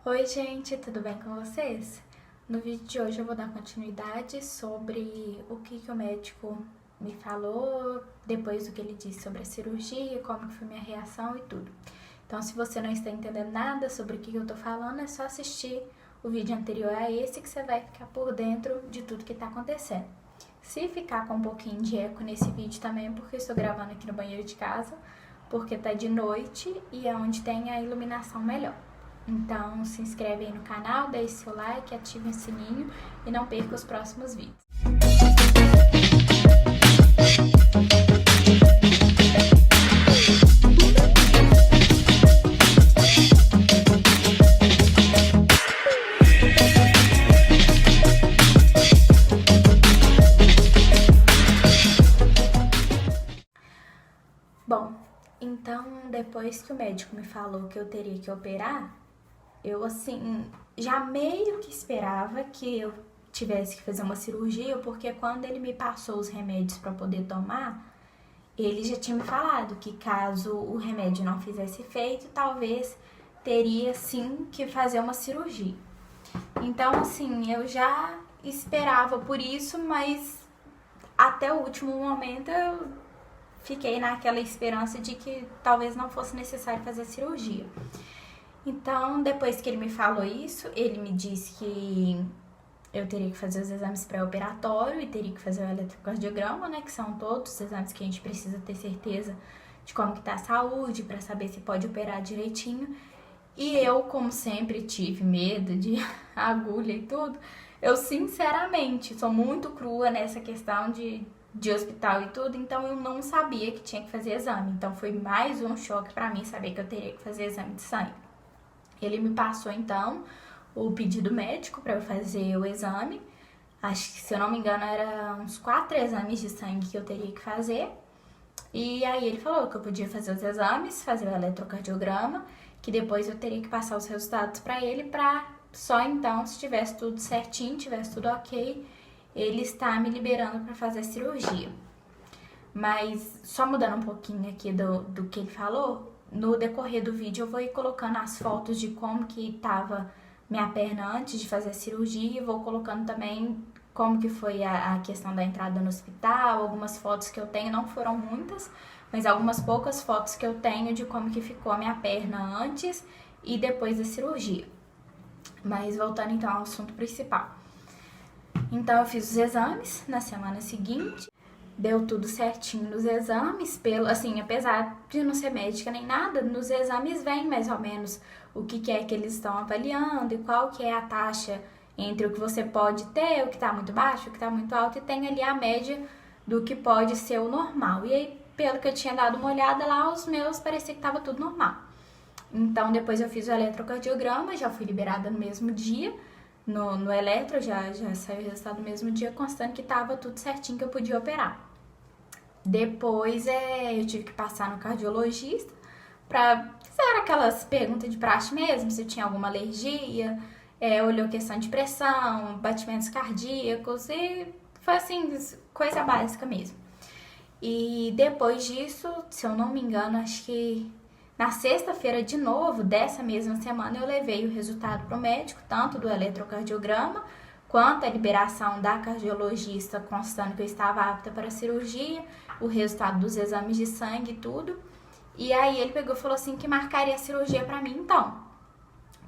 Oi gente, tudo bem com vocês? No vídeo de hoje eu vou dar continuidade sobre o que o médico me falou, depois do que ele disse sobre a cirurgia, como que foi minha reação e tudo. Então se você não está entendendo nada sobre o que eu tô falando, é só assistir o vídeo anterior a esse que você vai ficar por dentro de tudo que tá acontecendo. Se ficar com um pouquinho de eco nesse vídeo também, porque eu estou gravando aqui no banheiro de casa, porque tá de noite e é onde tem a iluminação melhor. Então se inscreve aí no canal, deixe seu like, ative o sininho e não perca os próximos vídeos. Bom, então depois que o médico me falou que eu teria que operar, eu assim, já meio que esperava que eu tivesse que fazer uma cirurgia, porque quando ele me passou os remédios para poder tomar, ele já tinha me falado que caso o remédio não fizesse efeito, talvez teria sim que fazer uma cirurgia. Então assim, eu já esperava por isso, mas até o último momento eu fiquei naquela esperança de que talvez não fosse necessário fazer a cirurgia. Então, depois que ele me falou isso, ele me disse que eu teria que fazer os exames pré-operatório e teria que fazer o eletrocardiograma, né? Que são todos os exames que a gente precisa ter certeza de como que tá a saúde, para saber se pode operar direitinho. E eu, como sempre, tive medo de agulha e tudo. Eu, sinceramente, sou muito crua nessa questão de hospital e tudo, então eu não sabia que tinha que fazer exame. Então, foi mais um choque para mim saber que eu teria que fazer exame de sangue. Ele me passou, então, o pedido médico para eu fazer o exame. Acho que, se eu não me engano, era uns 4 exames de sangue que eu teria que fazer. E aí ele falou que eu podia fazer os exames, fazer o eletrocardiograma, que depois eu teria que passar os resultados para ele, para só então, se tivesse tudo certinho, tivesse tudo ok, ele está me liberando para fazer a cirurgia. Mas só mudando um pouquinho aqui do que ele falou, no decorrer do vídeo eu vou ir colocando as fotos de como que tava minha perna antes de fazer a cirurgia, e vou colocando também como que foi a questão da entrada no hospital, algumas fotos que eu tenho, não foram muitas, mas algumas poucas fotos que eu tenho de como que ficou a minha perna antes e depois da cirurgia. Mas voltando então ao assunto principal. Então eu fiz os exames na semana seguinte. Deu tudo certinho nos exames, assim, apesar de não ser médica nem nada, nos exames vem mais ou menos o que é que eles estão avaliando e qual que é a taxa entre o que você pode ter, o que está muito baixo, o que está muito alto, e tem ali a média do que pode ser o normal. E aí, pelo que eu tinha dado uma olhada lá, os meus parecia que estava tudo normal. Então, depois eu fiz o eletrocardiograma, já fui liberada no mesmo dia, no eletro, já saiu o resultado no mesmo dia, constando que estava tudo certinho, que eu podia operar. Depois eu tive que passar no cardiologista para fazer aquelas perguntas de praxe mesmo, se eu tinha alguma alergia, olhou questão de pressão, batimentos cardíacos, e foi assim, coisa básica mesmo. E depois disso, se eu não me engano, acho que na sexta-feira de novo, dessa mesma semana, eu levei o resultado para o médico, tanto do eletrocardiograma, quanto a liberação da cardiologista constando que eu estava apta para a cirurgia, o resultado dos exames de sangue e tudo. E aí ele pegou e falou assim que marcaria a cirurgia para mim então.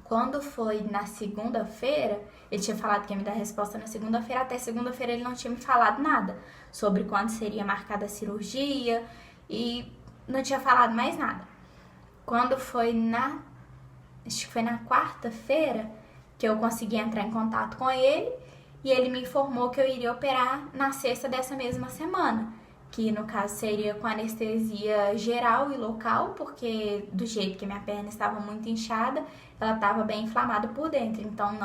Quando foi na segunda-feira, ele tinha falado que ia me dar a resposta na segunda-feira, até segunda-feira ele não tinha me falado nada sobre quando seria marcada a cirurgia e não tinha falado mais nada. Quando foi acho que foi na quarta-feira que eu consegui entrar em contato com ele, e ele me informou que eu iria operar na sexta dessa mesma semana, que no caso seria com anestesia geral e local, porque do jeito que minha perna estava muito inchada, ela estava bem inflamada por dentro, então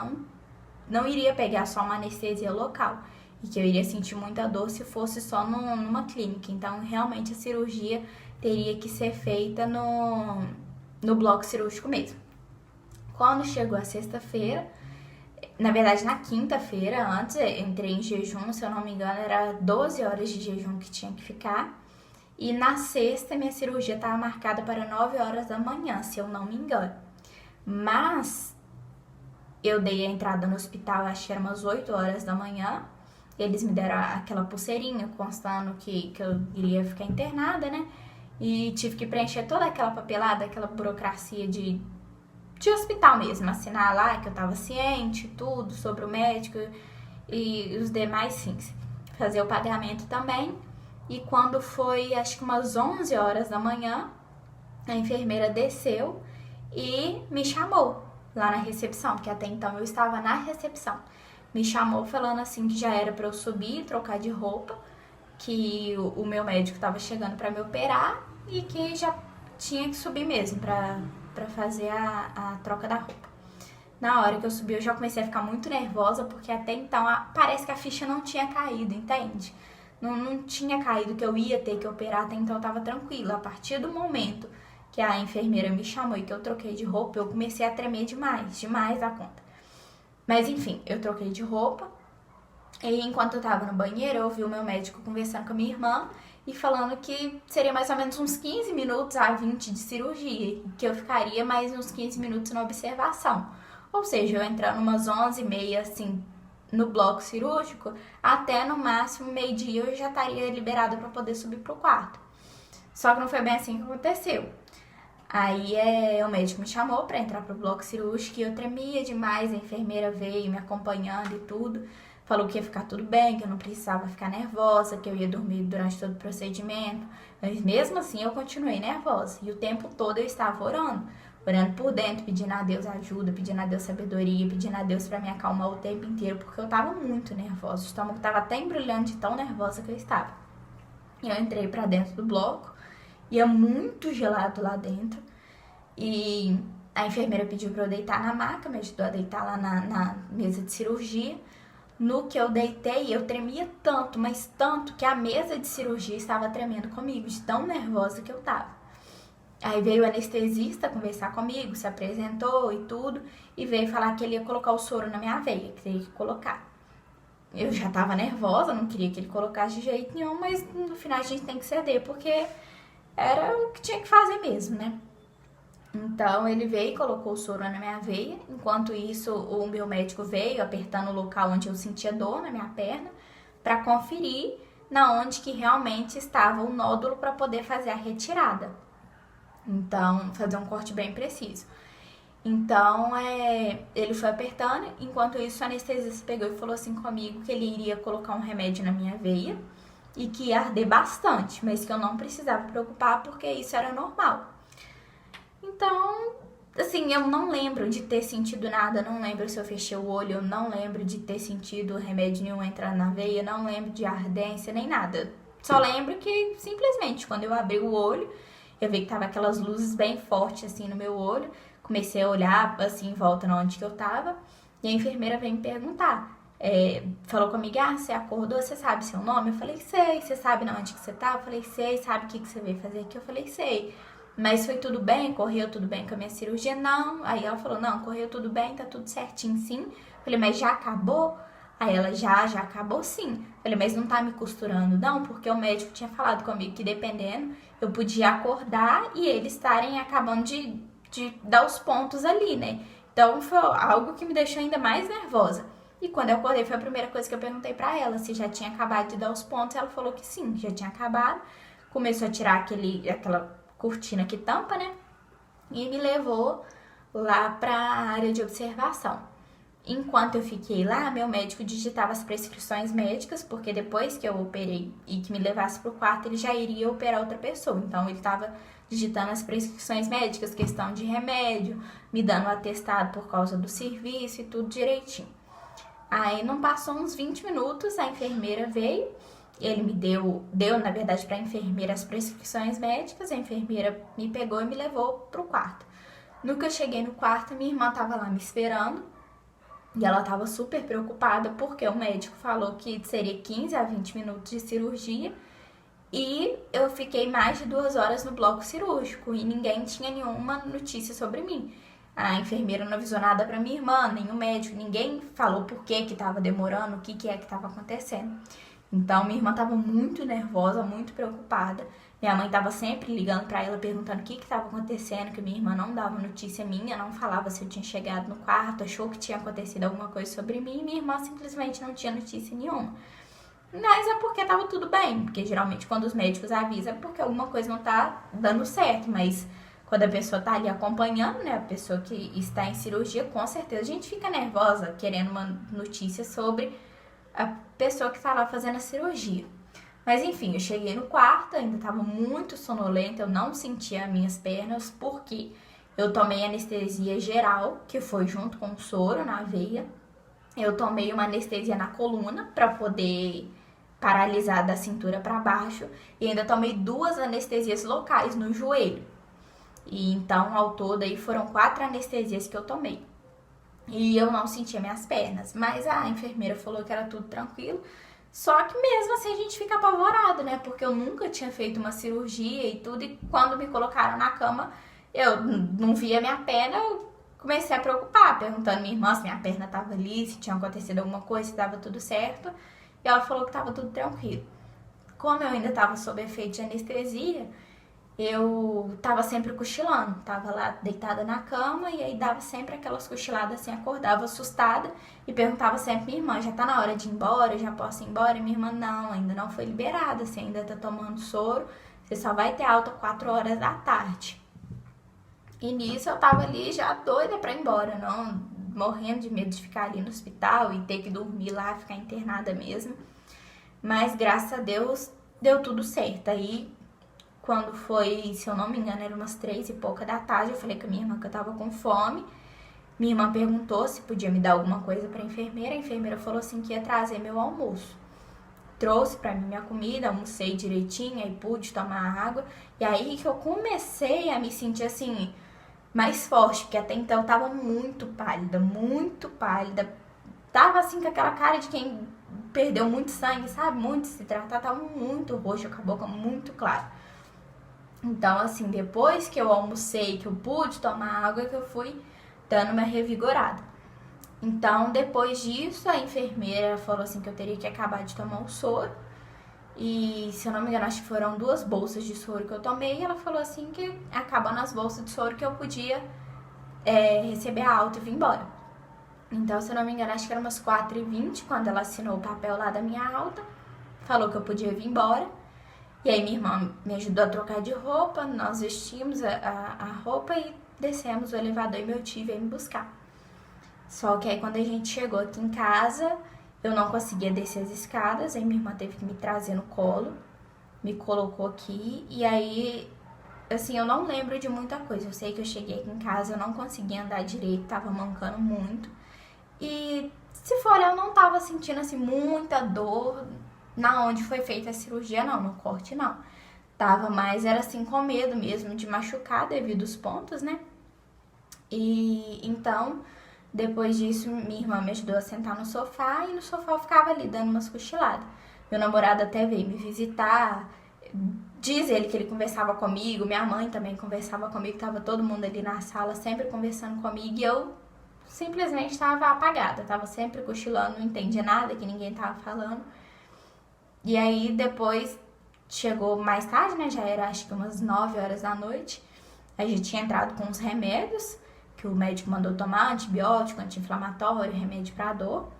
não iria pegar só uma anestesia local, e que eu iria sentir muita dor se fosse só numa clínica. Então realmente a cirurgia teria que ser feita no bloco cirúrgico mesmo. Quando chegou a sexta-feira, na verdade na quinta-feira, antes eu entrei em jejum, se eu não me engano era 12 horas de jejum que tinha que ficar, e na sexta minha cirurgia estava marcada para 9 horas da manhã, se eu não me engano. Mas eu dei a entrada no hospital, acho que era umas 8 horas da manhã. Eles me deram aquela pulseirinha constando que eu iria ficar internada, né? E tive que preencher toda aquela papelada, aquela burocracia de hospital mesmo, assinar lá que eu tava ciente, tudo sobre o médico e os demais fins. Fazer o pagamento também. E quando foi, acho que umas 11 horas da manhã, a enfermeira desceu e me chamou lá na recepção, que até então eu estava na recepção. Me chamou falando assim que já era para eu subir e trocar de roupa, que o meu médico estava chegando para me operar e que já tinha que subir mesmo para fazer a troca da roupa. Na hora que eu subi, eu já comecei a ficar muito nervosa, porque até então parece que a ficha não tinha caído, entende? Não tinha caído que eu ia ter que operar, até então eu tava tranquila. A partir do momento que a enfermeira me chamou e que eu troquei de roupa, eu comecei a tremer demais da conta. Mas enfim, eu troquei de roupa e enquanto eu tava no banheiro, eu ouvi o meu médico conversando com a minha irmã e falando que seria mais ou menos uns 15 minutos a 20 de cirurgia, que eu ficaria mais uns 15 minutos na observação. Ou seja, eu entrando umas 11h30, assim, no bloco cirúrgico, até no máximo meio-dia eu já estaria liberada para poder subir pro quarto. Só que não foi bem assim que aconteceu. Aí o médico me chamou para entrar pro bloco cirúrgico e eu tremia demais, a enfermeira veio me acompanhando e tudo. Falou que ia ficar tudo bem, que eu não precisava ficar nervosa, que eu ia dormir durante todo o procedimento. Mas mesmo assim eu continuei nervosa. E o tempo todo eu estava orando por dentro, pedindo a Deus ajuda, pedindo a Deus sabedoria, pedindo a Deus pra me acalmar o tempo inteiro, porque eu tava muito nervosa, o estômago tava até embrulhando de tão nervosa que eu estava. E eu entrei pra dentro do bloco, ia muito gelado lá dentro, e a enfermeira pediu pra eu deitar na maca, me ajudou a deitar lá na mesa de cirurgia. No que eu deitei, eu tremia tanto, mas tanto, que a mesa de cirurgia estava tremendo comigo, de tão nervosa que eu tava. Aí veio o anestesista conversar comigo, se apresentou e tudo, e veio falar que ele ia colocar o soro na minha veia, que teria que colocar. Eu já tava nervosa, não queria que ele colocasse de jeito nenhum, mas no final a gente tem que ceder, porque era o que tinha que fazer mesmo, né? Então ele veio e colocou o soro na minha veia, enquanto isso o meu médico veio apertando o local onde eu sentia dor na minha perna, para conferir na onde que realmente estava o nódulo para poder fazer a retirada. Então, fazer um corte bem preciso. Então, ele foi apertando, enquanto isso o anestesista pegou e falou assim comigo que ele iria colocar um remédio na minha veia e que ia arder bastante, mas que eu não precisava preocupar porque isso era normal. Então, assim, eu não lembro de ter sentido nada, não lembro se eu fechei o olho, eu não lembro de ter sentido remédio nenhum entrar na veia, não lembro de ardência nem nada. Só lembro que, simplesmente, quando eu abri o olho, eu vi que tava aquelas luzes bem fortes, assim, no meu olho. Comecei a olhar, assim, em volta na onde que eu tava. E a enfermeira veio me perguntar. Falou comigo, você acordou, você sabe seu nome? Eu falei, sei. Você sabe na onde que você tá? Eu falei, sei. Sabe o que você veio fazer aqui? Eu falei, sei. Mas foi tudo bem? Correu tudo bem com a minha cirurgia? Não. Aí ela falou, não, correu tudo bem, tá tudo certinho, sim. Eu falei, mas já acabou? Aí ela, já acabou sim. Eu falei, mas não tá me costurando? Não, porque o médico tinha falado comigo que dependendo, eu podia acordar e eles estarem acabando de dar os pontos ali, né? Então foi algo que me deixou ainda mais nervosa. E quando eu acordei, foi a primeira coisa que eu perguntei pra ela, se já tinha acabado de dar os pontos. Ela falou que sim, já tinha acabado. Começou a tirar aquela cortina que tampa, né? E me levou lá pra área de observação. Enquanto eu fiquei lá, meu médico digitava as prescrições médicas, porque depois que eu operei e que me levasse pro quarto, ele já iria operar outra pessoa. Então, ele estava digitando as prescrições médicas, questão de remédio, me dando um atestado por causa do serviço e tudo direitinho. Aí, não passou uns 20 minutos, a enfermeira veio, ele me deu na verdade, pra enfermeira as prescrições médicas, a enfermeira me pegou e me levou pro quarto. No que eu cheguei no quarto, minha irmã tava lá me esperando, e ela tava super preocupada porque o médico falou que seria 15 a 20 minutos de cirurgia e eu fiquei mais de 2 horas no bloco cirúrgico e ninguém tinha nenhuma notícia sobre mim. A enfermeira não avisou nada pra minha irmã, nem o médico, ninguém falou por que tava demorando, o que é que tava acontecendo. Então minha irmã tava muito nervosa, muito preocupada. Minha mãe tava sempre ligando pra ela, perguntando o que tava acontecendo, que minha irmã não dava notícia minha, não falava se eu tinha chegado no quarto, achou que tinha acontecido alguma coisa sobre mim, e minha irmã simplesmente não tinha notícia nenhuma. Mas é porque tava tudo bem, porque geralmente quando os médicos avisam é porque alguma coisa não tá dando certo, mas quando a pessoa tá ali acompanhando, né, a pessoa que está em cirurgia, com certeza a gente fica nervosa querendo uma notícia sobre a pessoa que tá lá fazendo a cirurgia. Mas enfim, eu cheguei no quarto, ainda tava muito sonolenta, eu não sentia as minhas pernas, porque eu tomei anestesia geral, que foi junto com o soro na veia. Eu tomei uma anestesia na coluna para poder paralisar da cintura para baixo e ainda tomei 2 anestesias locais no joelho. E então, ao todo, aí foram 4 anestesias que eu tomei. E eu não sentia minhas pernas, mas a enfermeira falou que era tudo tranquilo. Só que mesmo assim a gente fica apavorado, né? Porque eu nunca tinha feito uma cirurgia e tudo, e quando me colocaram na cama, eu não via minha perna, eu comecei a preocupar, perguntando à minha irmã se minha perna tava ali, se tinha acontecido alguma coisa, se tava tudo certo. E ela falou que tava tudo tranquilo. Como eu ainda tava sob efeito de anestesia, eu tava sempre cochilando, tava lá deitada na cama e aí dava sempre aquelas cochiladas assim, acordava assustada e perguntava sempre minha irmã, já tá na hora de ir embora, já posso ir embora? E minha irmã, não, ainda não foi liberada, você ainda tá tomando soro, você só vai ter alta 4 horas da tarde. E nisso eu tava ali já doida pra ir embora, não, morrendo de medo de ficar ali no hospital e ter que dormir lá, ficar internada mesmo. Mas graças a Deus deu tudo certo. Aí quando foi, se eu não me engano, era umas 3 e pouca da tarde, eu falei com a minha irmã que eu tava com fome. Minha irmã perguntou se podia me dar alguma coisa pra enfermeira. A enfermeira falou assim que ia trazer meu almoço. Trouxe pra mim minha comida, almocei direitinho, aí pude tomar água. E aí que eu comecei a me sentir assim, mais forte, porque até então eu tava muito pálida, muito pálida. Tava assim com aquela cara de quem perdeu muito sangue, sabe? Muito se hidratar, tava muito roxa, com a boca muito clara. Então, assim, depois que eu almocei, que eu pude tomar água, que eu fui dando uma revigorada. Então, depois disso, a enfermeira falou assim que eu teria que acabar de tomar o soro. E, se eu não me engano, acho que foram 2 bolsas de soro que eu tomei. E ela falou assim que, acabando as bolsas de soro, que eu podia receber a alta e vir embora. Então, se eu não me engano, acho que era umas 4h20, quando ela assinou o papel lá da minha alta. Falou que eu podia vir embora. E aí minha irmã me ajudou a trocar de roupa, nós vestimos a roupa e descemos o elevador e meu tio veio me buscar. Só que aí quando a gente chegou aqui em casa, eu não conseguia descer as escadas, aí minha irmã teve que me trazer no colo, me colocou aqui e aí, assim, eu não lembro de muita coisa. Eu sei que eu cheguei aqui em casa, eu não conseguia andar direito, tava mancando muito. E se for, eu não tava sentindo, assim, muita dor na onde foi feita a cirurgia, não, no corte não. Tava mais, era assim, com medo mesmo de machucar devido aos pontos, né? E então, depois disso, minha irmã me ajudou a sentar no sofá e no sofá eu ficava ali dando umas cochiladas. Meu namorado até veio me visitar, diz ele que ele conversava comigo, minha mãe também conversava comigo, tava todo mundo ali na sala sempre conversando comigo e eu simplesmente tava apagada, tava sempre cochilando, não entendia nada que ninguém tava falando. E aí depois chegou mais tarde, né? Já era acho que umas 9 horas da noite. A gente tinha entrado com os remédios que o médico mandou tomar, antibiótico, anti-inflamatório, remédio pra dor.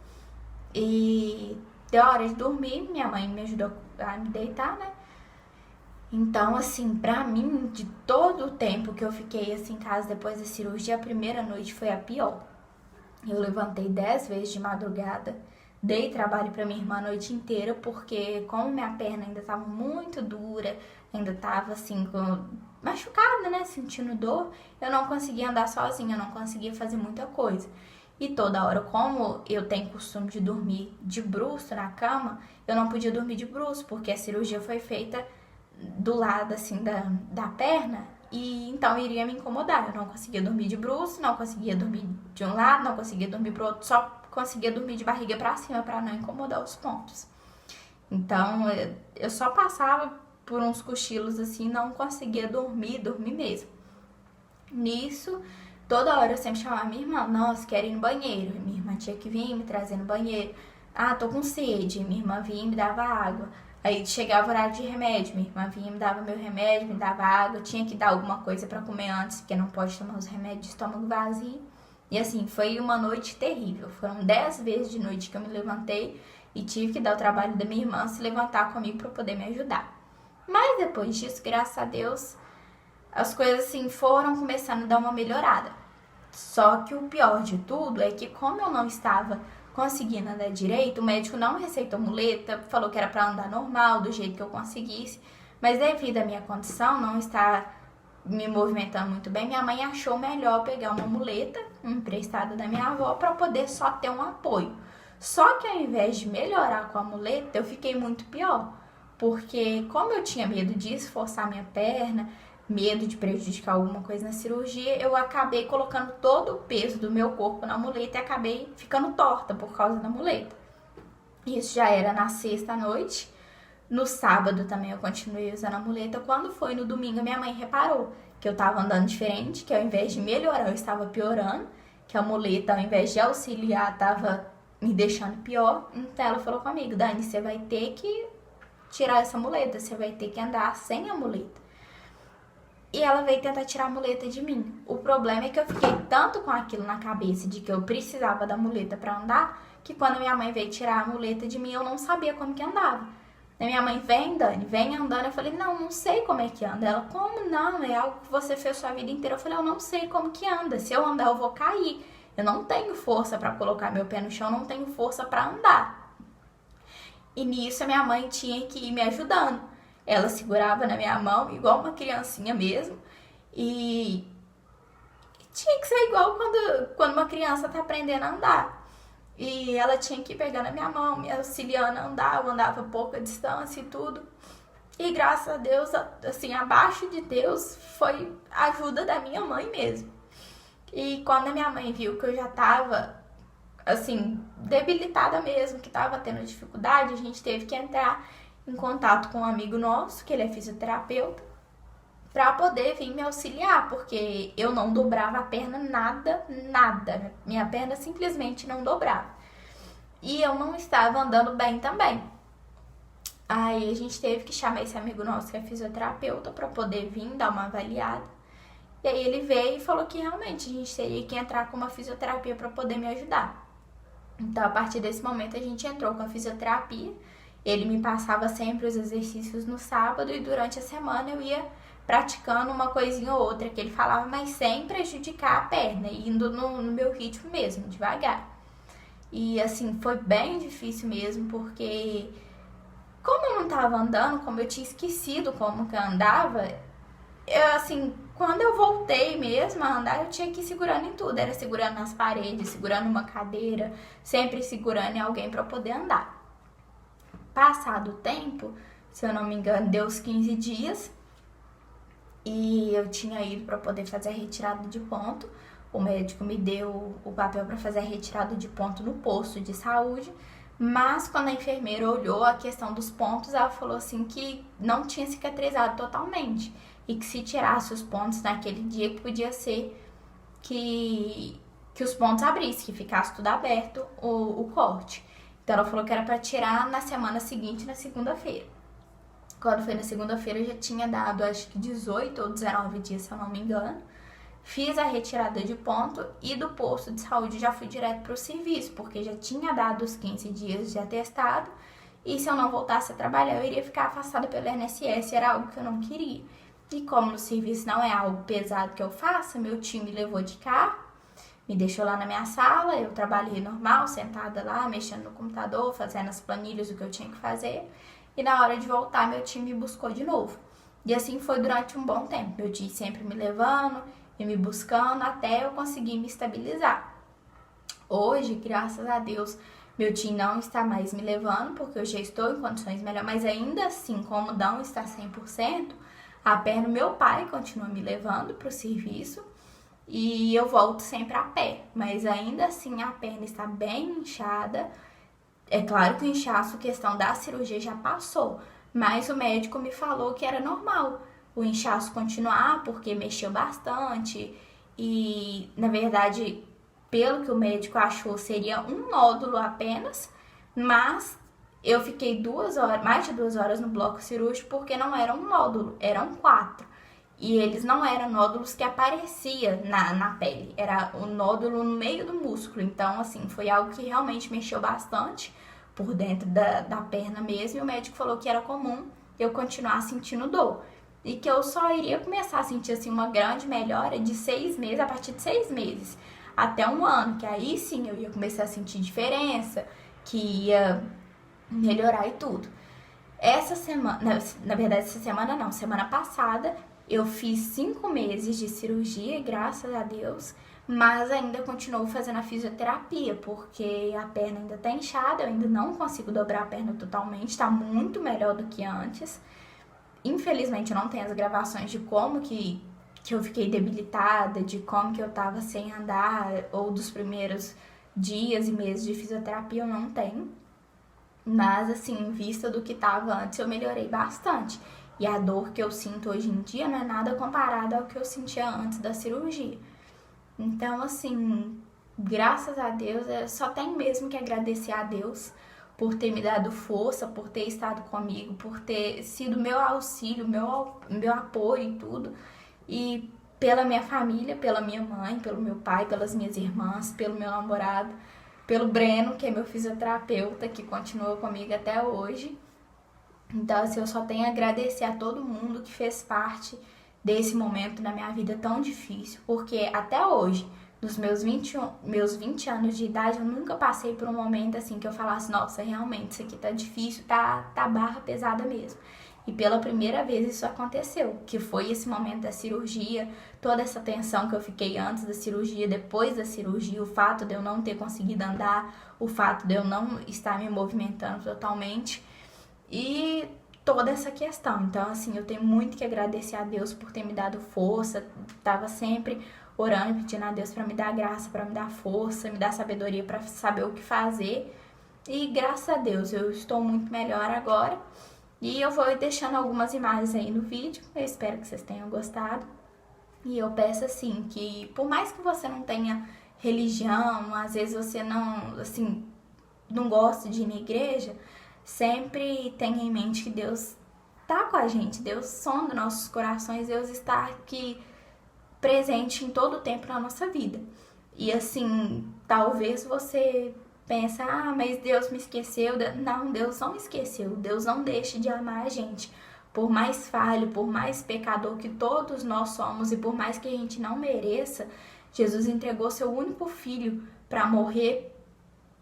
E deu a hora de dormir, minha mãe me ajudou a me deitar, né? Então, assim, pra mim, de todo o tempo que eu fiquei assim em casa depois da cirurgia, a primeira noite foi a pior. Eu levantei 10 vezes de madrugada. Dei trabalho pra minha irmã a noite inteira, porque como minha perna ainda tava muito dura, ainda tava assim, machucada, né, sentindo dor, eu não conseguia andar sozinha, eu não conseguia fazer muita coisa. E toda hora, como eu tenho costume de dormir de bruço na cama, eu não podia dormir de bruço, porque a cirurgia foi feita do lado, assim, da perna, e então iria me incomodar. Eu não conseguia dormir de bruço, não conseguia dormir de um lado, não conseguia dormir pro outro, só conseguia dormir de barriga pra cima pra não incomodar os pontos. Então, eu só passava por uns cochilos assim, não conseguia dormir mesmo. Nisso, toda hora eu sempre chamava minha irmã, nossa, quero ir no banheiro. Minha irmã tinha que vir me trazer no banheiro. Ah, tô com sede. Minha irmã vinha e me dava água. Aí chegava o horário de remédio, minha irmã vinha, me dava meu remédio, me dava água, eu tinha que dar alguma coisa pra comer antes, porque não pode tomar os remédios de estômago vazio. E assim, foi uma noite terrível. Foram 10 vezes de noite que eu me levantei e tive que dar o trabalho da minha irmã se levantar comigo pra poder me ajudar. Mas depois disso, graças a Deus, as coisas assim foram começando a dar uma melhorada. Só que o pior de tudo é que como eu não estava conseguindo andar direito, o médico não receitou muleta, falou que era para andar normal, do jeito que eu conseguisse, mas devido à minha condição, não estar me movimentando muito bem, minha mãe achou melhor pegar uma muleta emprestada da minha avó para poder só ter um apoio. Só que ao invés de melhorar com a muleta, eu fiquei muito pior, porque como eu tinha medo de esforçar minha perna, medo de prejudicar alguma coisa na cirurgia, eu acabei colocando todo o peso do meu corpo na muleta e acabei ficando torta por causa da muleta. Isso já era na sexta noite. No sábado também eu continuei usando a muleta. Quando foi no domingo, minha mãe reparou que eu tava andando diferente, que ao invés de melhorar, eu estava piorando, que a muleta, ao invés de auxiliar, tava me deixando pior. Então ela falou comigo: Dani, você vai ter que tirar essa muleta, você vai ter que andar sem a muleta. E ela veio tentar tirar a muleta de mim. O problema é que eu fiquei tanto com aquilo na cabeça de que eu precisava da muleta para andar, que quando minha mãe veio tirar a muleta de mim, eu não sabia como que andava. E minha mãe: vem, Dani, vem andando. Eu falei: não sei como é que anda. Ela: como não? É algo que você fez sua vida inteira. Eu falei: eu não sei como que anda. Se eu andar, eu vou cair. Eu não tenho força para colocar meu pé no chão, não tenho força para andar. E nisso a minha mãe tinha que ir me ajudando. Ela segurava na minha mão, igual uma criancinha mesmo. E tinha que ser igual quando uma criança tá aprendendo a andar. E ela tinha que pegar na minha mão, me auxiliando a andar. Eu andava pouca distância e tudo. E graças a Deus, assim, abaixo de Deus, foi a ajuda da minha mãe mesmo. E quando a minha mãe viu que eu já tava, assim, debilitada mesmo, que tava tendo dificuldade, a gente teve que entrar em contato com um amigo nosso, que ele é fisioterapeuta, para poder vir me auxiliar, porque eu não dobrava a perna nada. Minha perna simplesmente não dobrava. E eu não estava andando bem também. Aí a gente teve que chamar esse amigo nosso, que é fisioterapeuta, para poder vir dar uma avaliada. E aí ele veio e falou que realmente a gente teria que entrar com uma fisioterapia para poder me ajudar. Então, a partir desse momento, a gente entrou com a fisioterapia. Ele me passava sempre os exercícios no sábado e durante a semana eu ia praticando uma coisinha ou outra que ele falava, mas sem prejudicar a perna, indo no meu ritmo mesmo, devagar. E assim, foi bem difícil mesmo, porque como eu não tava andando, como eu tinha esquecido como que eu andava, assim, quando eu voltei mesmo a andar, eu tinha que ir segurando em tudo. Era segurando nas paredes, segurando uma cadeira, sempre segurando em alguém para poder andar. Passado o tempo, se eu não me engano, deu uns 15 dias e eu tinha ido para poder fazer a retirada de ponto. O médico me deu o papel para fazer a retirada de ponto no posto de saúde, mas quando a enfermeira olhou a questão dos pontos, ela falou assim que não tinha cicatrizado totalmente e que se tirasse os pontos naquele dia, que podia ser que os pontos abrissem, que ficasse tudo aberto o corte. Então ela falou que era para tirar na semana seguinte, na segunda-feira. Quando foi na segunda-feira, eu já tinha dado acho que 18 ou 19 dias, se eu não me engano. Fiz a retirada de ponto e do posto de saúde já fui direto para o serviço, porque já tinha dado os 15 dias de atestado. E se eu não voltasse a trabalhar, eu iria ficar afastada pelo INSS, era algo que eu não queria. E como no serviço não é algo pesado que eu faça, meu time me levou de carro, me deixou lá na minha sala, eu trabalhei normal, sentada lá, mexendo no computador, fazendo as planilhas, o que eu tinha que fazer. E na hora de voltar, meu time me buscou de novo. E assim foi durante um bom tempo. Meu time sempre me levando e me buscando até eu conseguir me estabilizar. Hoje, graças a Deus, meu time não está mais me levando, porque eu já estou em condições melhores. Mas ainda assim, como não está 100%, a perna, meu pai continua me levando para o serviço. E eu volto sempre a pé, mas ainda assim a perna está bem inchada. É claro que o inchaço, questão da cirurgia, já passou, mas o médico me falou que era normal o inchaço continuar, porque mexeu bastante. E, na verdade, pelo que o médico achou, seria um nódulo apenas, mas Eu fiquei 2 horas, mais de 2 horas no bloco cirúrgico porque não era um nódulo, eram 4. E eles não eram nódulos que aparecia na pele, era o nódulo no meio do músculo. Então, assim, foi algo que realmente mexeu bastante por dentro da perna mesmo. E o médico falou que era comum eu continuar sentindo dor. E que eu só iria começar a sentir, assim, uma grande melhora de 6 meses, a partir de 6 meses, até 1 ano. Que aí sim eu ia começar a sentir diferença, que ia melhorar e tudo. Essa semana, na verdade, essa semana não, semana passada, eu fiz 5 meses de cirurgia, graças a Deus, mas ainda continuo fazendo a fisioterapia, porque a perna ainda tá inchada, eu ainda não consigo dobrar a perna totalmente, tá muito melhor do que antes. Infelizmente, eu não tenho as gravações de como que eu fiquei debilitada, de como que eu tava sem andar, ou dos primeiros dias e meses de fisioterapia, eu não tenho. Mas, assim, em vista do que tava antes, eu melhorei bastante. E a dor que eu sinto hoje em dia não é nada comparada ao que eu sentia antes da cirurgia. Então, assim, graças a Deus, eu só tenho mesmo que agradecer a Deus por ter me dado força, por ter estado comigo, por ter sido meu auxílio, meu apoio e tudo. E pela minha família, pela minha mãe, pelo meu pai, pelas minhas irmãs, pelo meu namorado, pelo Breno, que é meu fisioterapeuta, que continua comigo até hoje. Então, assim, eu só tenho a agradecer a todo mundo que fez parte desse momento na minha vida tão difícil, porque até hoje, nos meus 20 anos de idade, eu nunca passei por um momento assim que eu falasse, nossa, realmente, isso aqui tá difícil, tá barra pesada mesmo. E pela primeira vez isso aconteceu, que foi esse momento da cirurgia, toda essa tensão que eu fiquei antes da cirurgia, depois da cirurgia, o fato de eu não ter conseguido andar, o fato de eu não estar me movimentando totalmente e toda essa questão. Então, assim, eu tenho muito que agradecer a Deus por ter me dado força, tava sempre orando e pedindo a Deus para me dar graça, para me dar força, me dar sabedoria para saber o que fazer. E graças a Deus eu estou muito melhor agora. E eu vou deixando algumas imagens aí no vídeo. Eu espero que vocês tenham gostado. E eu peço assim que, por mais que você não tenha religião, às vezes você não, assim, não gosta de ir na igreja, sempre tenha em mente que Deus tá com a gente, Deus sonda nossos corações, Deus está aqui presente em todo o tempo na nossa vida. E assim, talvez você pense, mas Deus me esqueceu. Não, Deus não esqueceu. Deus não deixa de amar a gente. Por mais falho, por mais pecador que todos nós somos e por mais que a gente não mereça, Jesus entregou seu único filho para morrer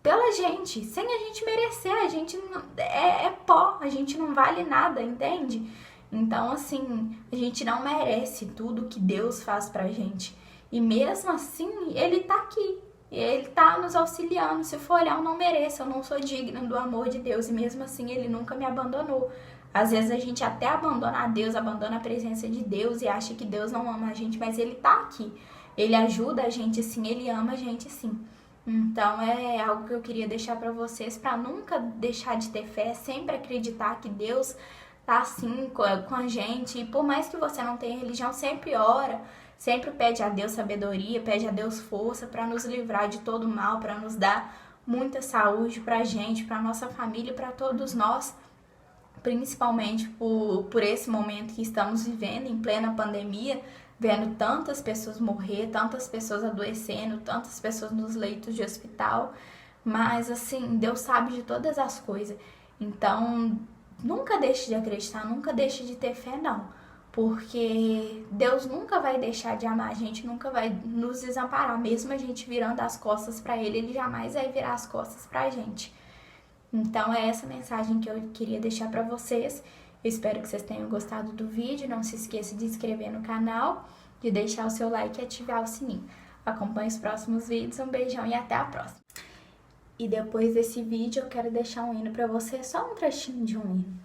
pela gente, sem a gente merecer. A gente é pó, a gente não vale nada, entende? Então, assim, a gente não merece tudo que Deus faz pra gente. E mesmo assim, Ele tá aqui. Ele tá nos auxiliando. Se for olhar, eu não mereço, eu não sou digna do amor de Deus. E mesmo assim, Ele nunca me abandonou. Às vezes a gente até abandona a Deus, abandona a presença de Deus e acha que Deus não ama a gente, mas Ele tá aqui. Ele ajuda a gente sim, Ele ama a gente sim. Então é algo que eu queria deixar pra vocês, pra nunca deixar de ter fé, sempre acreditar que Deus tá assim com a gente. E por mais que você não tenha religião, sempre ora, sempre pede a Deus sabedoria, pede a Deus força para nos livrar de todo mal, para nos dar muita saúde pra gente, pra nossa família, para todos nós, principalmente por esse momento que estamos vivendo em plena pandemia, vendo tantas pessoas morrer, tantas pessoas adoecendo, tantas pessoas nos leitos de hospital. Mas assim, Deus sabe de todas as coisas. Então, nunca deixe de acreditar, nunca deixe de ter fé, não. Porque Deus nunca vai deixar de amar a gente, nunca vai nos desamparar. Mesmo a gente virando as costas para Ele, Ele jamais vai virar as costas pra gente. Então é essa mensagem que eu queria deixar para vocês. Eu espero que vocês tenham gostado do vídeo. Não se esqueça de se inscrever no canal, de deixar o seu like e ativar o sininho. Acompanhe os próximos vídeos. Um beijão e até a próxima. E depois desse vídeo eu quero deixar um hino para você, só um trechinho de um hino.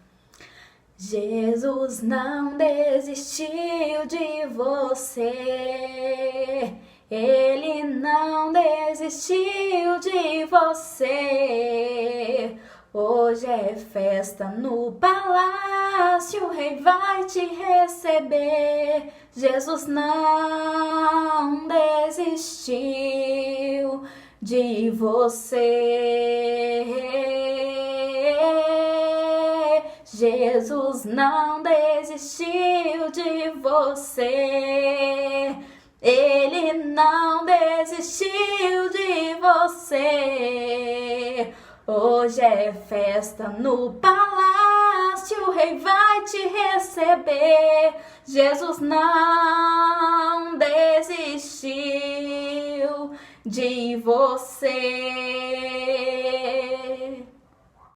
Jesus não desistiu de você, Ele não desistiu de você. Hoje é festa no palácio, o Rei vai te receber. Jesus não desistiu de você. Jesus não desistiu de você. Ele não desistiu de você. Hoje é festa no palácio, o rei vai te receber. Jesus não desistiu de você.